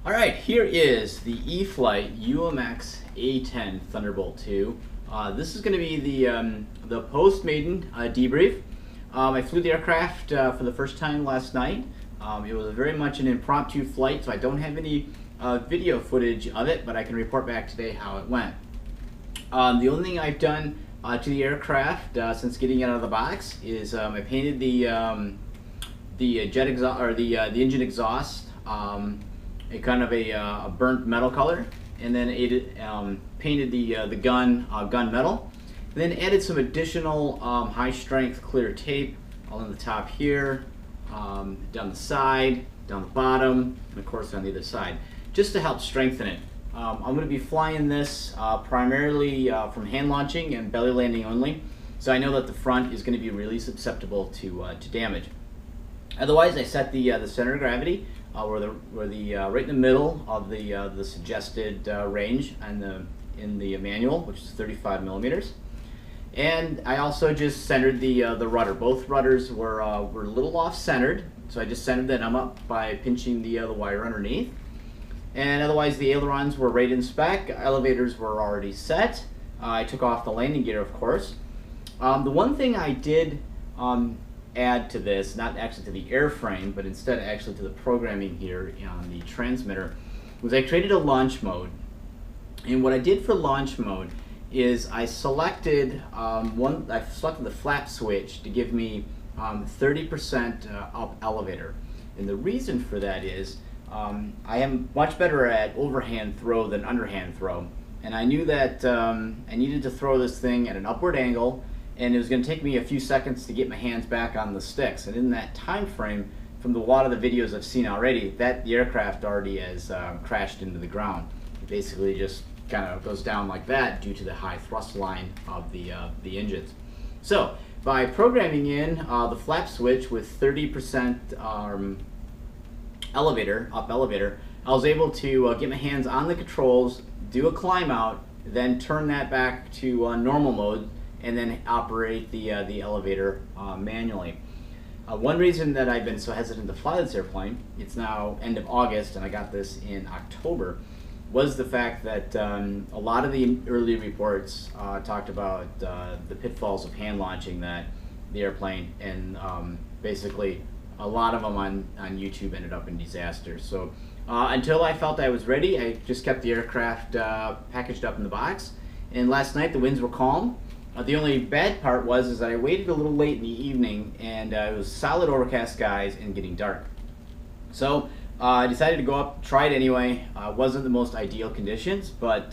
All right, here is the E-Flite UMX A-10 Thunderbolt 2. This is going to be the post-Maiden debrief. I flew the aircraft for the first time last night. It was very much an impromptu flight, so I don't have any video footage of it, but I can report back today how it went. The only thing I've done to the aircraft since getting it out of the box is I painted the jet exhaust or the engine exhaust. A kind of a burnt metal color, and then painted the gun metal. Then added some additional high strength clear tape all on the top here, down the side, down the bottom, and of course on the other side, just to help strengthen it. I'm going to be flying this primarily from hand launching and belly landing only, so I know that the front is going to be really susceptible to damage. Otherwise, I set the center of gravity right in the middle of the suggested range and in the manual, which is 35 millimeters. And I also just centered the rudder. Both rudders were a little off centered, so I just centered them up by pinching the wire underneath. And otherwise, the ailerons were right in spec. Elevators were already set. I took off the landing gear, of course. The one thing I did add to this, not actually to the airframe, but instead actually to the programming here on the transmitter, was I created a launch mode. And what I did for launch mode is I selected the flap switch to give me 30% up elevator. And the reason for that is I am much better at overhand throw than underhand throw. And I knew that I needed to throw this thing at an upward angle, and it was going to take me a few seconds to get my hands back on the sticks. And in that time frame, from a lot of the videos I've seen already, the aircraft already has crashed into the ground. It basically just kind of goes down like that due to the high thrust line of the engines. So by programming in the flap switch with 30% up elevator, I was able to get my hands on the controls, do a climb out, then turn that back to normal mode, and then operate the elevator manually. One reason that I've been so hesitant to fly this airplane, it's now end of August and I got this in October, was the fact that a lot of the early reports talked about the pitfalls of hand launching the airplane, and basically a lot of them on YouTube ended up in disaster. So until I felt I was ready, I just kept the aircraft packaged up in the box, and last night the winds were calm. The only bad part was that I waited a little late in the evening, and it was solid overcast skies and getting dark. So I decided to go up, try it anyway. Wasn't the most ideal conditions, but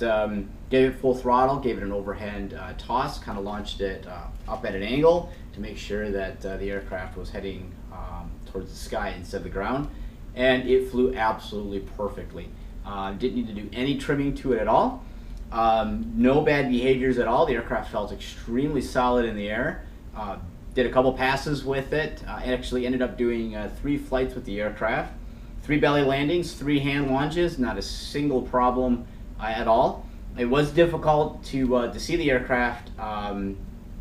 gave it full throttle, gave it an overhand toss, kind of launched it up at an angle to make sure that the aircraft was heading towards the sky instead of the ground, and it flew absolutely perfectly. Didn't need to do any trimming to it at all. No bad behaviors at all. The aircraft felt extremely solid in the air. Did a couple passes with it. Actually ended up doing 3 flights with the aircraft. 3 belly landings, 3 hand launches, not a single problem at all. It was difficult to see the aircraft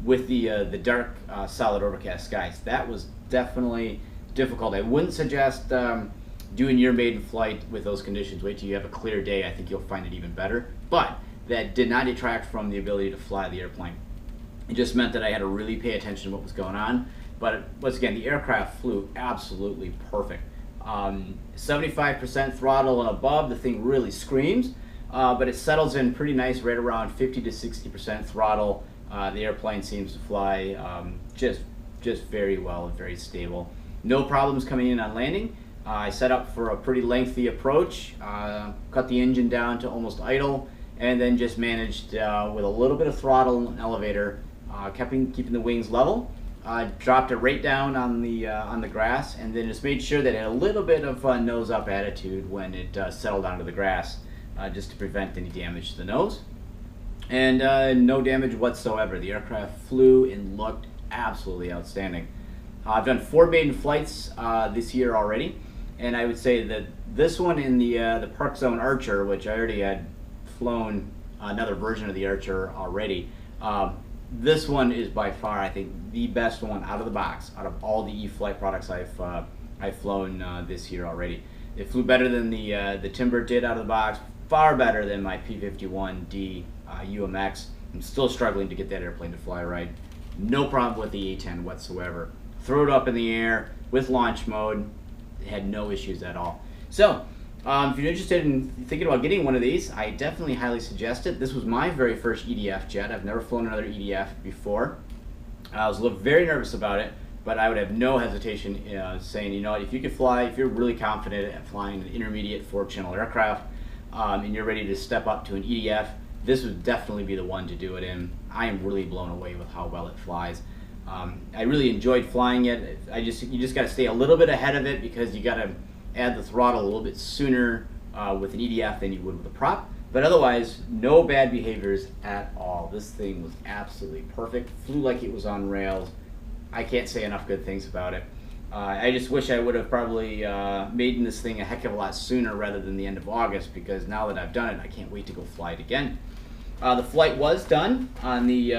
with the dark, solid overcast skies. That was definitely difficult. I wouldn't suggest doing your maiden flight with those conditions. Wait till you have a clear day. I think you'll find it even better. But that did not detract from the ability to fly the airplane. It just meant that I had to really pay attention to what was going on. But once again, the aircraft flew absolutely perfect. 75% throttle and above, the thing really screams, but it settles in pretty nice right around 50 to 60% throttle. The airplane seems to fly just very well and very stable. No problems coming in on landing. I set up for a pretty lengthy approach, cut the engine down to almost idle, and then just managed with a little bit of throttle and elevator, keeping the wings level. Dropped it right down on the grass, and then just made sure that it had a little bit of nose up attitude when it settled onto the grass, just to prevent any damage to the nose. And no damage whatsoever. The aircraft flew and looked absolutely outstanding. I've done 4 maiden flights this year already, and I would say that this one in the Park Zone Archer, which I already had flown another version of the Archer already. This one is by far, I think, the best one out of the box, out of all the E-Flite products I've flown this year already. It flew better than the Timber did out of the box, far better than my P51D UMX. I'm still struggling to get that airplane to fly right. No problem with the A-10 whatsoever. Throw it up in the air with launch mode. It had no issues at all. So, if you're interested in thinking about getting one of these, I definitely highly suggest it. This was my very first EDF jet. I've never flown another EDF before. I was very nervous about it, but I would have no hesitation saying, you know what, if you could fly, if you're really confident at flying an intermediate 4-channel aircraft, and you're ready to step up to an EDF, this would definitely be the one to do it in. I am really blown away with how well it flies. I really enjoyed flying it. You just got to stay a little bit ahead of it because you got to add the throttle a little bit sooner with an EDF than you would with a prop. But otherwise, no bad behaviors at all. This thing was absolutely perfect. Flew like it was on rails. I can't say enough good things about it. I just wish I would have probably made this thing a heck of a lot sooner rather than the end of August, because now that I've done it, I can't wait to go fly it again. The flight was done on the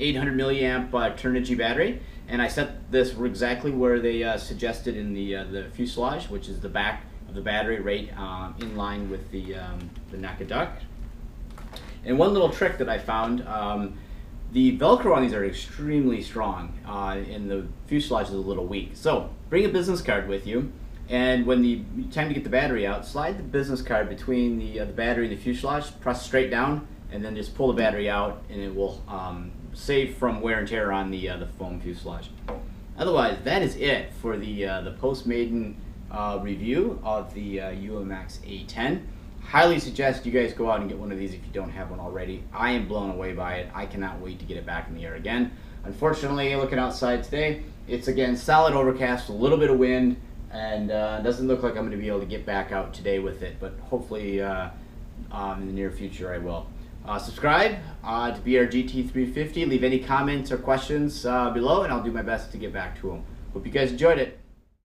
800 milliamp Turnigy battery, and I set this exactly where they suggested in the fuselage, which is the back of the battery, right in line with the neck of duct. And one little trick that I found, the Velcro on these are extremely strong, and the fuselage is a little weak. So bring a business card with you, and when the time to get the battery out, slide the business card between the battery and the fuselage, press straight down, and then just pull the battery out, and it will save from wear and tear on the foam fuselage. Otherwise, that is it for the post-Maiden review of the UMX A-10. Highly suggest you guys go out and get one of these if you don't have one already. I am blown away by it. I cannot wait to get it back in the air again. Unfortunately, looking outside today, it's again solid overcast, a little bit of wind, and doesn't look like I'm going to be able to get back out today with it, but hopefully in the near future I will. Subscribe to BRGT350. Leave any comments or questions below, and I'll do my best to get back to them. Hope you guys enjoyed it.